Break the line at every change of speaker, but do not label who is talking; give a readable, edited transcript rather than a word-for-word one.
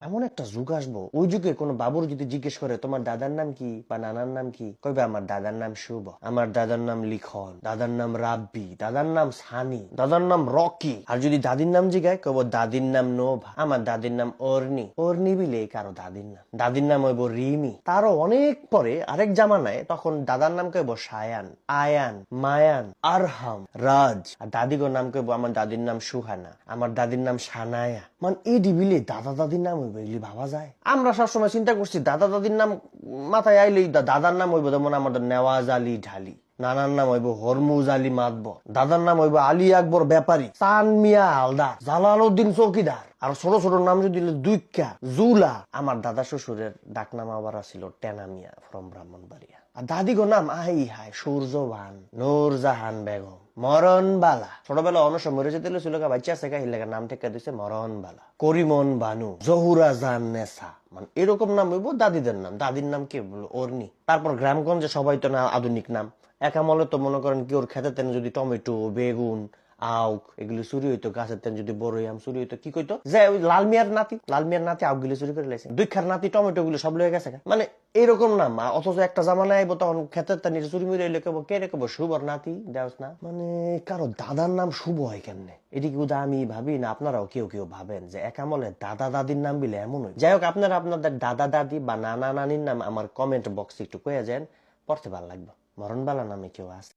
এমন একটা যুগ আসবো, ওই যুগে কোনো বাবুর যদি জিজ্ঞেস করে তোমার দাদার নাম কি বা নানার নাম কি, কইবে আমার দাদার নাম শুভ, আমার দাদার নাম লিখন, দাদার নাম রাব্বি, দাদার নাম সানি, দাদার নাম রকি। আর যদি দাদির নাম জিগায় কইব দাদির নাম নোভা, আমার দাদির নাম অর্নি। অর্নি বিলে কারো দাদির নাম, দাদির নাম হইব রিমি। তারও অনেক পরে আরেক জামানায় তখন দাদার নাম কইব সায়ান, আয়ান, মায়ান, আরহাম, রাজ। আর দাদিগোর নাম কইব আমার দাদির নাম সুহানা, আমার দাদির নাম সানায়া। মানে এই ডিবিলে দাদা দাদির নাম হইব, এগুলি ভাবা যায়? আমরা সবসময় চিন্তা করছি দাদা দাদির নাম মাথায় আইলেই দাদার নাম হইব যেমন আমাদের নেওয়াজ আলী ঢালি, নানার নাম হইব হরমুজ আলী মাতবর, দাদার নাম হইব আলী আকবর ব্যাপারী, চান মিয়া হালদার, জালালউদ্দিন চৌকিদার। আর ছোট ছোট নাম যদি দুইকা, জুলা। আমার দাদা শ্বশুরের ডাক নাম আবার ছিল টেনা মিয়া ফ্রম ব্রাহ্মণবাড়িয়া। আর দাদিগো নাম আই হাই সূর্যবান, নূরজাহান বেগম, মরণবালা। ছোটবেলা অনেক মরে যেতে ছিল বাচ্চা আছে হিলেগা নাম টেকা দিছে মরণবালা, করিমন বানু, জহুরা জান নেসা। মানে এরকম নাম হইব দাদিদের নাম। দাদির নাম কে বলবো অর্নি। তারপর গ্রামগঞ্জে সবাই তো না আধুনিক নাম। একামলে তো মনে করেন কি ওর খেতে তেন যদি টমেটো, বেগুন, আউক এগুলি চুরি হইতো, গাছের তেন যদি বড় আম চুরি হইতো, কি কইতো যে ওই লাল মিয়ার নাতি আউক গুলি চুরি করে লাইছে, দুইখার নাতি টমেটো গুলি সব লয়ে গেছে। মানে এরকম নাম। অথচ একটা জামানায় আইবো তখন খেতের তেন চুরি মুড়ি হইলে কেবো কে রে, কেবো শুভর নাতি দেওস না। মানে কারো দাদার নাম শুভ হয় কেমনে? এটি কি আমি ভাবি না আপনারাও কেউ কেউ ভাবেন যে একামলে দাদা দাদির নাম বিলে এমন হয়? যাই হোক, আপনারা আপনাদের দাদা দাদি বা নানা নানির নাম আমার কমেন্ট বক্সে একটু কয়ে যান, পড়তে ভালো লাগবে। মরণবালা নামে কেউ আছে?